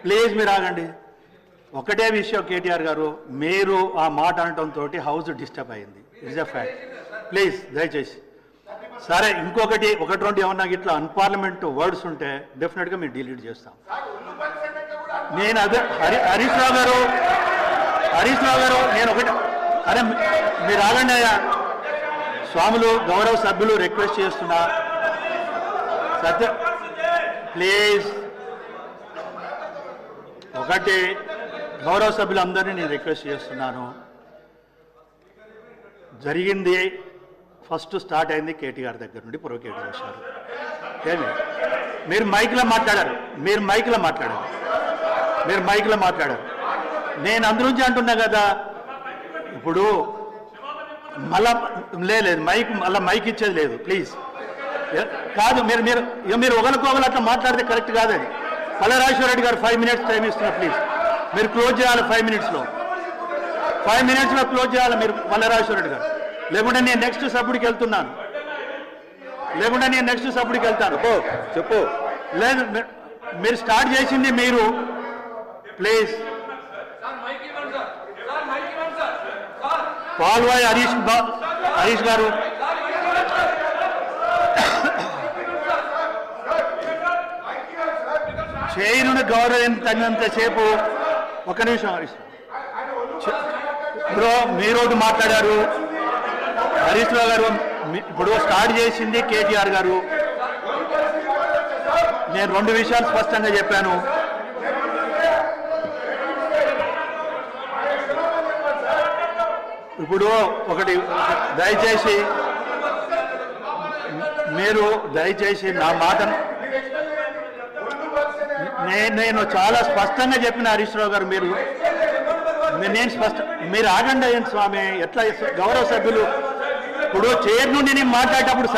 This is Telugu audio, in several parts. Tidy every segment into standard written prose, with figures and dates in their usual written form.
ప్లీజ్ మీరు ఆగండి. ఒకటే విషయం కేటీఆర్ గారు, మీరు ఆ మాట అనటంతో హౌస్ డిస్టర్బ్ అయింది. It's a fact. ప్లీజ్ దయచేసి. సరే, ఇంకొకటి ఒకటి రెండు ఏమన్నా ఇట్లా అన్పార్లమెంట్ వర్డ్స్ ఉంటే డెఫినెట్గా మేము డిలీట్ చేస్తాం. నేను అదే హరీష్ రావు గారు నేను ఒకటి, అరే మీరు ఆగండి అయ్యా. స్వాములు గౌరవ సభ్యులు రిక్వెస్ట్ చేస్తున్నా, సత్య ప్లీజ్. ఒకటి గౌరవ సభ్యులందరినీ నేను రిక్వెస్ట్ చేస్తున్నాను. జరిగింది ఫస్ట్ స్టార్ట్ అయింది కేటీఆర్ దగ్గర నుండి ప్రొవోకేట్ చేశారు. ఏమి మీరు మైక్లో మాట్లాడారు, నేను అందు నుంచి అంటున్నా కదా. ఇప్పుడు మళ్ళా లేదు మైక్ ఇచ్చేది లేదు. ప్లీజ్ కాదు, మీరు ఒకరికొకరు అట్లా మాట్లాడితే కరెక్ట్ కాదని. పల్లరాజేశ్వర రెడ్డి గారు 5 minutes టైం ఇస్తున్నారు. ప్లీజ్ మీరు క్లోజ్ చేయాలి 5 minutesలో క్లోజ్ చేయాలి మీరు పల్లరాజేశ్వర రెడ్డి గారు. లేకుంటే నేను నెక్స్ట్ సభ్యుడికి వెళ్తున్నాను. చెప్పు. లేదు, మీరు స్టార్ట్ చేసింది మీరు. ప్లీజ్ పాల్వాయి హరీష్ గారు, చైరును గౌరవించినంతసేపు. ఒక నిమిషం హరీష్ బ్రో, మీరు మాట్లాడారు. హరీష్ రావు గారు ఇప్పుడు స్టార్ట్ చేసింది కేటీఆర్ గారు. నేను 2 విషయాలు స్పష్టంగా చెప్పాను. ఇప్పుడు ఒకటి దయచేసి నా మాటను నేను చాలా స్పష్టంగా చెప్పిన హరీష్ రావు గారు. మీరు ఆగండి అయ్యండి స్వామి. ఎట్లా గౌరవ సభ్యులు ఇప్పుడు చైర్ నుండి నేను మాట్లాడేటప్పుడు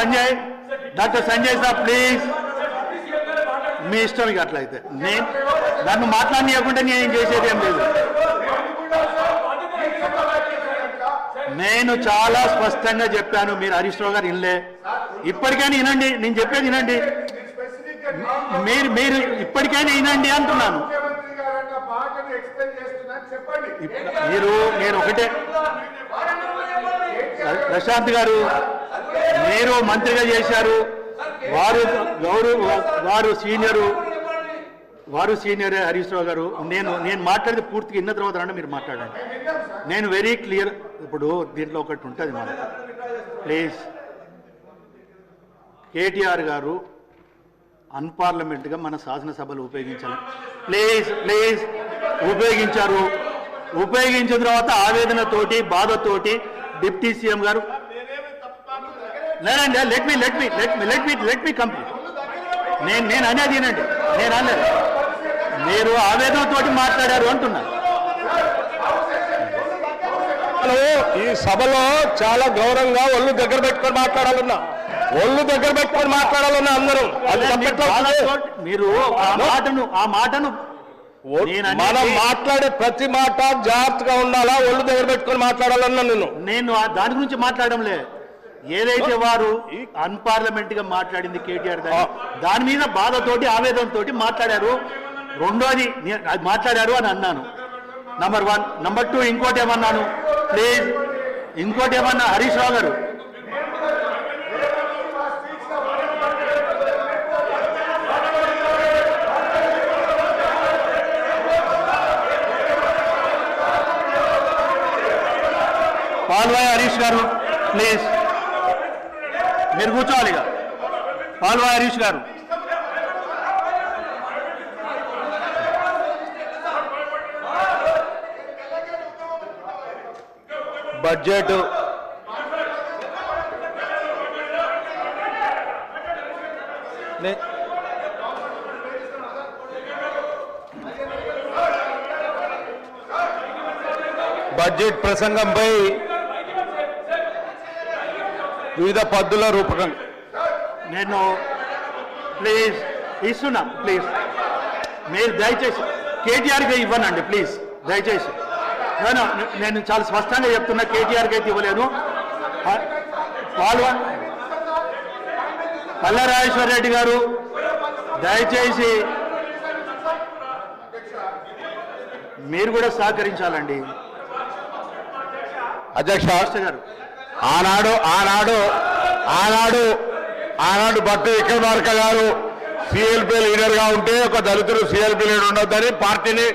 డాక్టర్ సంజయ్ సార్ ప్లీజ్, మీ ఇష్టం. ఇక అట్లయితే నన్ను మాట్లాడనీయకుంటే నేను చేసేది ఏం లేదు. నేను చాలా స్పష్టంగా చెప్పాను. మీరు హరీష్ రావు గారు వినలే. ఇప్పటికైనా వినండి, నేను చెప్పేది వినండి. మీరు ఇప్పటికైనా వినండి అంటున్నాను. నేను ఒకటే, ప్రశాంత్ గారు మీరు మంత్రిగా చేశారు. వారు సీనియరే హరీష్ రావు గారు. నేను మాట్లాడితే పూర్తిగా విన్న తర్వాత రండి మీరు మాట్లాడండి. నేను వెరీ క్లియర్. ఇప్పుడు దీంట్లో ఒకటి ఉంటుంది మనకు. ప్లీజ్, కేటీఆర్ గారు అన్పార్లమెంట్గా మన శాసనసభలు ఉపయోగించాలి. ప్లీజ్ ఉపయోగించిన తర్వాత ఆవేదనతోటి బాధతోటి డిప్యూటీ సీఎం గారు లేదండి. Let me complete. నేను అనేది వినండి. నేను అనలేదు, మీరు ఆవేదనతోటి మాట్లాడారు అంటున్నా. ఈ సభలో చాలా గౌరవంగా ఒళ్ళు దగ్గర పెట్టుకొని మాట్లాడాలన్నా అందరూ. మీరు ఆ మాటను మనం మాట్లాడే ప్రతి మాట జాగ్రత్తగా ఉండాలా, ఒళ్ళు దగ్గర పెట్టుకొని మాట్లాడాలన్నా. నేను దాని గురించి మాట్లాడడంలే. ఏదైతే వారు అన్పార్లమెంట్ గా మాట్లాడింది కేటీఆర్ దాని మీద బాధతోటి ఆవేదనతోటి మాట్లాడారు. రెండోది మాట్లాడారు అని అన్నాను. నంబర్ 1. నంబర్ 2 ఇంకోటి ఏమన్నాను. ప్లీజ్ ఇంకోటి ఏమన్నా హరీష్ రావు గారు, పాల్వాయి హరీష్ గారు ప్లీజ్ మీరు కూర్చోవాలి. ఇక పాల్వాయి హరీష్ గారు బడ్జెట్ ప్రసంగంపై వివిధ పద్ధతుల రూపకం నేను ప్లీజ్ ఇస్తున్నా. ప్లీజ్ మీరు దయచేసి కేటీఆర్కి ఇవ్వనండి. ప్లీజ్ దయచేసి. నేను చాలా స్పష్టంగా చెప్తున్నా, కేటీఆర్కి అయితే ఇవ్వలేను. పల్లరాజేశ్వర రెడ్డి గారు దయచేసి మీరు కూడా సహకరించాలండి అధ్యక్ష గారు. ఆనాడు భట్టి విక్రమార్క గారు సిఎల్పి లీడర్ గా ఉంటే ఒక దళితుడు సిఎల్పి లీడర్ ఉండొద్దని పార్టీని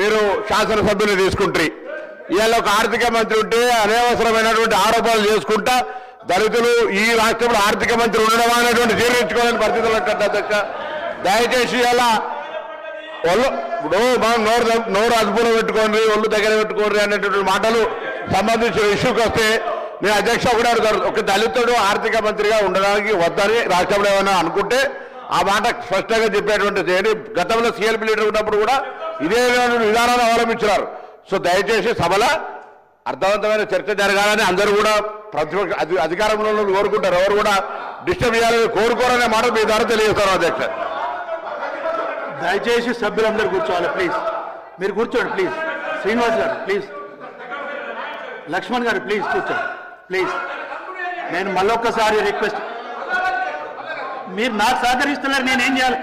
మీరు శాసనసభ్యులు తీసుకుంటారు. ఇవాళ ఒక ఆర్థిక మంత్రి ఉంటే అనవసరమైనటువంటి ఆరోపణలు చేసుకుంటా దళితులు ఈ రాష్ట్రంలో ఆర్థిక మంత్రి ఉండడం అనేటువంటి జీర్ణించుకోవాలని పరిస్థితులు ఉంటుంది అధ్యక్ష. దయచేసి ఇలా ఇప్పుడు మనం నోరు అదుపులో పెట్టుకోండి, ఒళ్ళు దగ్గర పెట్టుకోండి అనేటువంటి మాటలు సంబంధించిన ఇష్యూకి వస్తే నేను అధ్యక్ష కూడా అడుగుతారు. ఒక దళితుడు ఆర్థిక మంత్రిగా ఉండడానికి వద్దని రాష్ట్రంలో ఏమైనా అనుకుంటే ఆ మాట స్పష్టంగా చెప్పేటువంటి చేయండి. గతంలో సిఎల్పి లీడర్ ఉన్నప్పుడు కూడా ఇదే విధానాన్ని అవలంబించినారు. సో దయచేసి సభలో అర్థవంతమైన చర్చ జరగాలని అందరూ కూడా ప్రతిపక్ష అధికారంలో కోరుకుంటారు. ఎవరు కూడా డిస్టర్బ్ చేయాలని కోరుకోరనే మాట మీ ద్వారా తెలియజేస్తారు అధ్యక్ష. దయచేసి సభ్యులందరూ కూర్చోవాలి ప్లీజ్. మీరు కూర్చోండి ప్లీజ్. శ్రీనివాస్ గారు ప్లీజ్, లక్ష్మణ్ గారు ప్లీజ్ కూర్చోండి ప్లీజ్. నేను మళ్ళొక్కసారి రిక్వెస్ట్, మీరు నాకు సహకరిస్తున్నారు, నేనేం చేయాలి?